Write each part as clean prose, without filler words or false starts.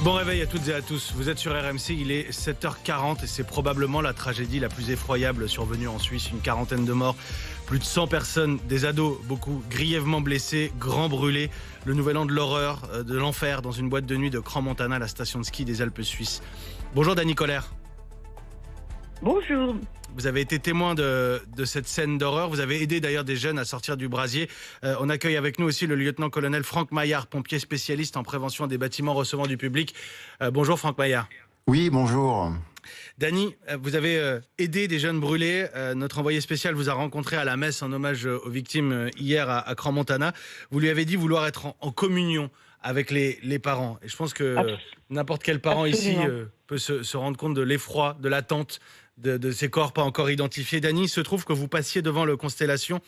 Bon réveil à toutes et à tous, vous êtes sur RMC, il est 7h40 et c'est probablement la tragédie la plus effroyable survenue en Suisse. Une quarantaine de morts, plus de 100 personnes, des ados, beaucoup grièvement blessés, grands brûlés. Le nouvel an de l'horreur, de l'enfer dans une boîte de nuit de Crans-Montana, la station de ski des Alpes suisses. Bonjour Dany Koller. Bonjour. Vous avez été témoin de cette scène d'horreur. Vous avez aidé d'ailleurs des jeunes à sortir du brasier. On accueille avec nous aussi le lieutenant-colonel Franck Maillard, pompier spécialiste en prévention des bâtiments recevant du public. Bonjour Franck Maillard. Oui, bonjour. Dany, vous avez aidé des jeunes brûlés. Notre envoyé spécial vous a rencontré à la messe en hommage aux victimes hier à Crans-Montana. Vous lui avez dit vouloir être en communion avec les parents. Et je pense que n'importe quel parent ici peut se rendre compte de l'effroi, de l'attente de ces corps pas encore identifiés. Dany, il se trouve que vous passiez devant le Constellation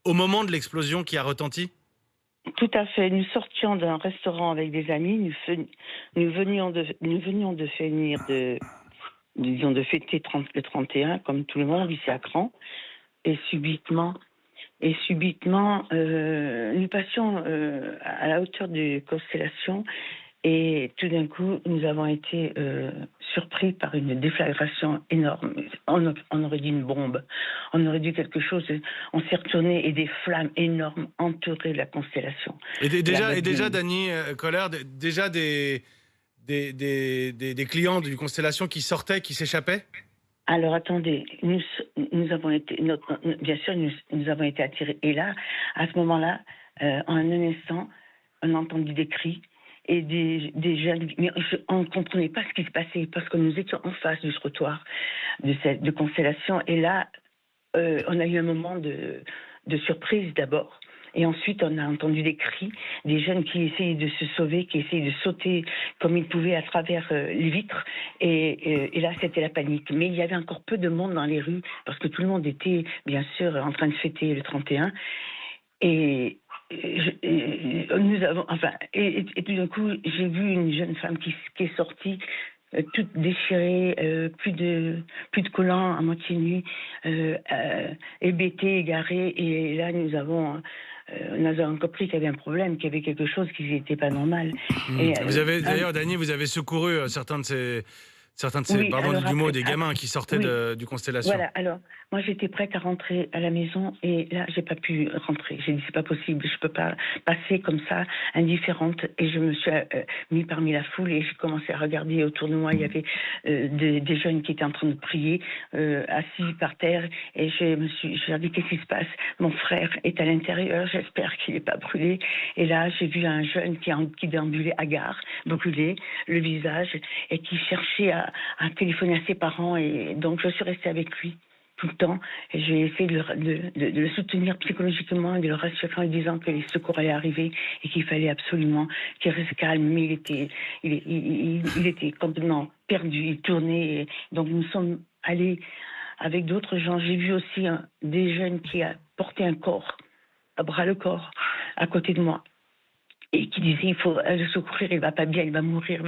au moment de l'explosion qui a retenti. Tout à fait. Nous sortions d'un restaurant avec des amis. Nous venions de fêter le 31, comme tout le monde, ici à Crans. Et subitement, nous passions à la hauteur de Constellation. Et tout d'un coup, nous avons été surpris par une déflagration énorme. On aurait dit une bombe, on aurait dit quelque chose. On s'est retourné et des flammes énormes entouraient la Constellation. Et déjà Dany Koller, déjà des clients du Constellation qui sortaient, qui s'échappaient. Alors attendez, nous avons été, bien sûr, nous avons été attirés. Et là, à ce moment-là, en un instant, on a entendu des cris. Et des jeunes, mais on ne comprenait pas ce qui se passait parce que nous étions en face du trottoir de Constellation. Et là, on a eu un moment de surprise d'abord. Et ensuite, on a entendu des cris, des jeunes qui essayaient de se sauver, qui essayaient de sauter comme ils pouvaient à travers les vitres. Et là, c'était la panique. Mais il y avait encore peu de monde dans les rues parce que tout le monde était, bien sûr, en train de fêter le 31. Et nous avons, et tout d'un coup, j'ai vu une jeune femme qui est sortie, toute déchirée, plus de collants, à moitié nue, hébétée, égarée. Et là, nous avons compris qu'il y avait un problème, qu'il y avait quelque chose qui n'était pas normal. Et, vous avez d'ailleurs, Dany, vous avez secouru certains de ces des gamins qui sortaient du Constellation. Voilà, alors, moi j'étais prête à rentrer à la maison et là, j'ai pas pu rentrer. J'ai dit, c'est pas possible, je peux pas passer comme ça, indifférente. Et je me suis mis parmi la foule et j'ai commencé à regarder autour de moi. Il y avait des jeunes qui étaient en train de prier, assis par terre. Et j'ai dit, qu'est-ce qui se passe? Mon frère est à l'intérieur, j'espère qu'il n'est pas brûlé. Et là, j'ai vu un jeune qui déambulait hagard, brûlé, le visage, et qui cherchait à téléphoner à ses parents. Et donc, je suis restée avec lui tout le temps. Et j'ai essayé de le soutenir psychologiquement et de le rassurer en lui disant que les secours allaient arriver et qu'il fallait absolument qu'il reste calme. Mais il était complètement perdu, il tournait. Et donc, nous sommes allés avec d'autres gens. J'ai vu aussi des jeunes qui a porté un corps, à bras le corps, à côté de moi. Et qui disaient, il faut le secourir, il va pas bien, il va mourir.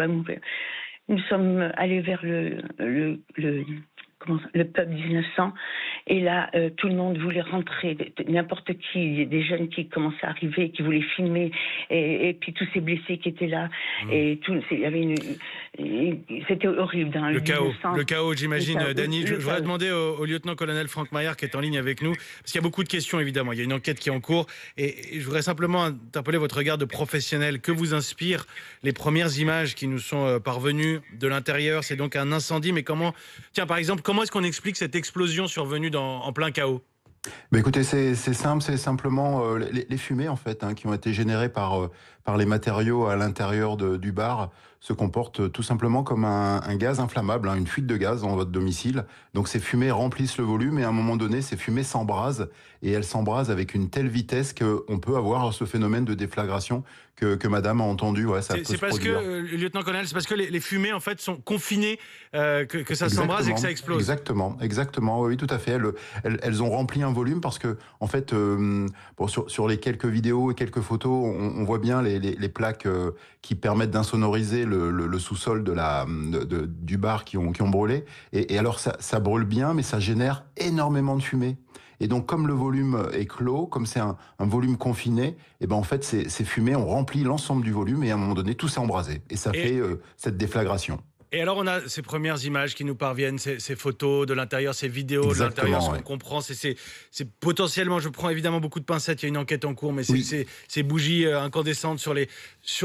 Nous sommes allés vers le pub 1900 et là tout le monde voulait rentrer, n'importe qui, des jeunes qui commençaient à arriver, qui voulaient filmer et puis tous ces blessés qui étaient là et il y avait c'était horrible dans le chaos, j'imagine. Dany, je voudrais demander au lieutenant-colonel Franck Maillard qui est en ligne avec nous, parce qu'il y a beaucoup de questions évidemment, il y a une enquête qui est en cours et je voudrais simplement interpeller votre regard de professionnel. Que vous inspirent les premières images qui nous sont parvenues de l'intérieur? C'est donc un incendie, mais comment est-ce qu'on explique cette explosion survenue en plein chaos? Écoutez, c'est simple, c'est simplement les fumées en fait qui ont été générées par les matériaux à l'intérieur du bar se comportent tout simplement comme un gaz inflammable, une fuite de gaz dans votre domicile. Donc ces fumées remplissent le volume et à un moment donné, ces fumées s'embrasent et elles s'embrasent avec une telle vitesse qu'on peut avoir ce phénomène de déflagration que madame a entendu. Ouais, c'est parce que, lieutenant-colonel, c'est parce que les fumées en fait sont confinées que ça s'embrase et que ça explose. Exactement, oui, tout à fait. Elles ont rempli un volume parce que en fait, sur les quelques vidéos et quelques photos, on voit bien les plaques qui permettent d'insonoriser le sous-sol du bar qui ont brûlé. Et alors ça brûle bien, mais ça génère énormément de fumée. Et donc, comme le volume est clos, comme c'est un volume confiné, et ben en fait, ces fumées ont rempli l'ensemble du volume et à un moment donné, tout s'est embrasé. Et ça fait cette déflagration. Et alors, on a ces premières images qui nous parviennent, ces photos de l'intérieur, ces vidéos de l'intérieur, ce qu'on comprend. C'est potentiellement, je prends évidemment beaucoup de pincettes, il y a une enquête en cours, mais ces bougies incandescentes sur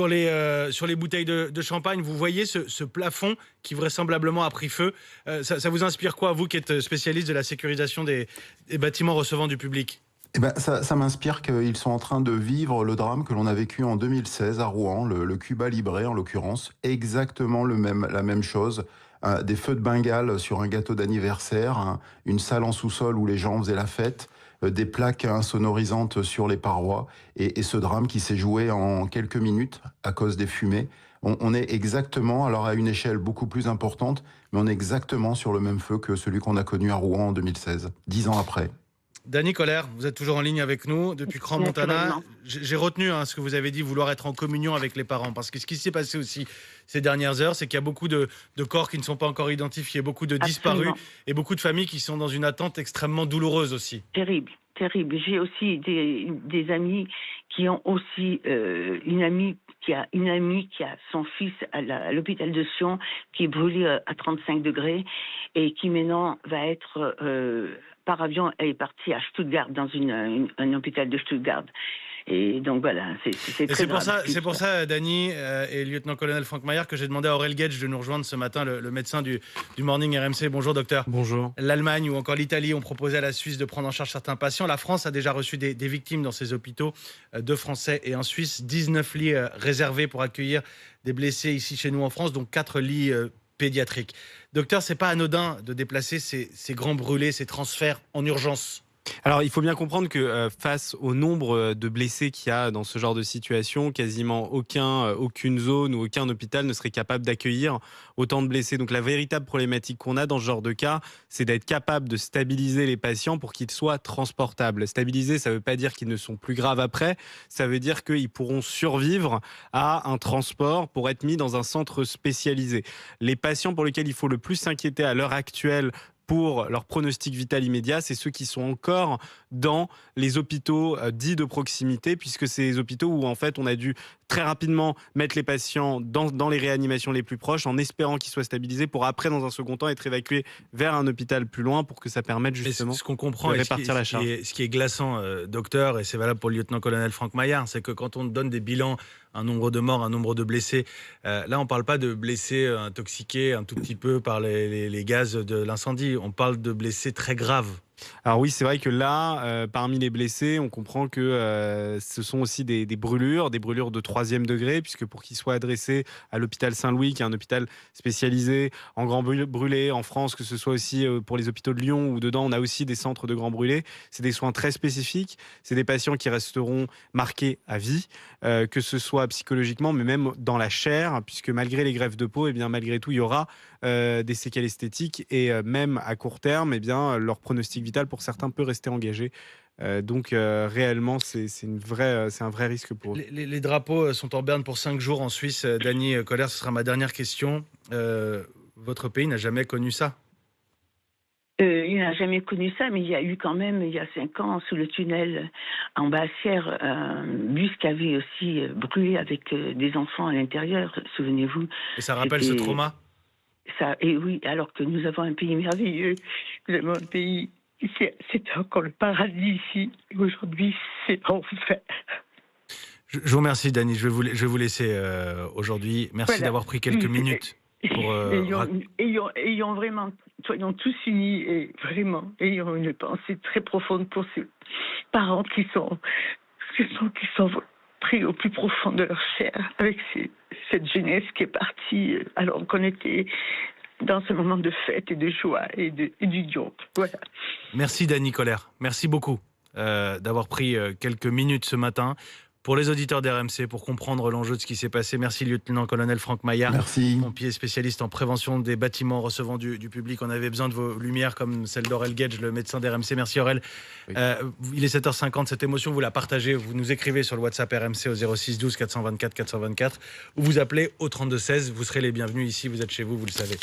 les bouteilles de champagne. Vous voyez ce plafond qui vraisemblablement a pris feu. Ça vous inspire quoi, vous qui êtes spécialiste de la sécurisation des bâtiments recevant du public ? Eh ben, ça m'inspire qu'ils sont en train de vivre le drame que l'on a vécu en 2016 à Rouen, le Cuba Libre en l'occurrence, exactement la même chose. Des feux de Bengale sur un gâteau d'anniversaire, une salle en sous-sol où les gens faisaient la fête, des plaques insonorisantes sur les parois, et ce drame qui s'est joué en quelques minutes à cause des fumées. On est exactement, alors à une échelle beaucoup plus importante, mais on est exactement sur le même feu que celui qu'on a connu à Rouen en 2016, 10 ans après. Dany Koller, vous êtes toujours en ligne avec nous depuis Crans-Montana. J'ai retenu ce que vous avez dit, vouloir être en communion avec les parents. Parce que ce qui s'est passé aussi ces dernières heures, c'est qu'il y a beaucoup de corps qui ne sont pas encore identifiés, beaucoup de disparus et beaucoup de familles qui sont dans une attente extrêmement douloureuse aussi. Terrible, terrible. J'ai aussi des amis qui ont aussi une amie qui a son fils à l'hôpital de Sion qui est brûlé à 35 degrés et qui maintenant va être... par avion, elle est partie à Stuttgart, dans un hôpital de Stuttgart. Et donc voilà, c'est très grave. C'est pour ça, Dany et lieutenant-colonel Franck Maillard, que j'ai demandé à Aurel Gage de nous rejoindre ce matin, le médecin du Morning RMC. Bonjour docteur. Bonjour. L'Allemagne ou encore l'Italie ont proposé à la Suisse de prendre en charge certains patients. La France a déjà reçu des victimes dans ses hôpitaux, 2 Français et un Suisse, 19 lits réservés pour accueillir des blessés ici chez nous en France, donc 4 lits pédiatriques. Docteur, c'est pas anodin de déplacer ces grands brûlés, ces transferts en urgence. Alors, il faut bien comprendre que face au nombre de blessés qu'il y a dans ce genre de situation, quasiment aucune zone ou aucun hôpital ne serait capable d'accueillir autant de blessés. Donc, la véritable problématique qu'on a dans ce genre de cas, c'est d'être capable de stabiliser les patients pour qu'ils soient transportables. Stabiliser, ça ne veut pas dire qu'ils ne sont plus graves après. Ça veut dire qu'ils pourront survivre à un transport pour être mis dans un centre spécialisé. Les patients pour lesquels il faut le plus s'inquiéter à l'heure actuelle pour leur pronostic vital immédiat, c'est ceux qui sont encore dans les hôpitaux dits de proximité, puisque c'est les hôpitaux où en fait on a dû très rapidement mettre les patients dans les réanimations les plus proches en espérant qu'ils soient stabilisés pour après, dans un second temps, être évacués vers un hôpital plus loin pour que ça permette justement ce qu'on comprend de répartir la charge. Ce qui est glaçant, docteur, et c'est valable pour le lieutenant-colonel Franck Maillard, c'est que quand on donne des bilans, un nombre de morts, un nombre de blessés, là on ne parle pas de blessés intoxiqués un tout petit peu par les gaz de l'incendie, on parle de blessés très graves. Alors oui, c'est vrai que là, parmi les blessés, on comprend que ce sont aussi des brûlures de 3e degré, puisque pour qu'ils soient adressés à l'hôpital Saint-Louis, qui est un hôpital spécialisé en grands brûlés en France, que ce soit aussi pour les hôpitaux de Lyon, où dedans on a aussi des centres de grands brûlés, c'est des soins très spécifiques, c'est des patients qui resteront marqués à vie, que ce soit psychologiquement, mais même dans la chair, puisque malgré les greffes de peau, et bien malgré tout, il y aura des séquelles esthétiques, et même à court terme, et bien leur pronostic vital pour certains peut rester engagé. Donc réellement, c'est un vrai risque pour eux. Les drapeaux sont en berne pour 5 jours en Suisse. Dany Koller, ce sera ma dernière question. Votre pays n'a jamais connu ça? Il n'a jamais connu ça, mais il y a eu quand même, il y a 5 ans, sous le tunnel en Bassière, un bus qui avait aussi brûlé avec des enfants à l'intérieur, souvenez-vous. Et ça rappelle ce trauma? Et oui, alors que nous avons un pays merveilleux, nous avons un pays... C'était encore le paradis ici. Aujourd'hui, c'est l'enfer. Je vous remercie, Dany. Je vais vous laisser aujourd'hui. Merci d'avoir pris quelques minutes. Ayons vraiment, soyons tous unis et vraiment, ayons une pensée très profonde pour ces parents qui sont pris au plus profond de leur chair avec cette jeunesse qui est partie alors qu'on était dans ce moment de fête et de joie et d'union. Voilà. Merci Dany Koller. Merci beaucoup d'avoir pris quelques minutes ce matin pour les auditeurs d'RMC, pour comprendre l'enjeu de ce qui s'est passé. Merci lieutenant-colonel Franck Maillard. Merci. Pompier spécialiste en prévention des bâtiments recevant du public. On avait besoin de vos lumières comme celle d'Aurel Gage, le médecin d'RMC. Merci Aurel. Oui. Il est 7h50, cette émotion, vous la partagez. Vous nous écrivez sur le WhatsApp RMC au 06 12 424 424 ou vous appelez au 32 16. Vous serez les bienvenus ici, vous êtes chez vous, vous le savez.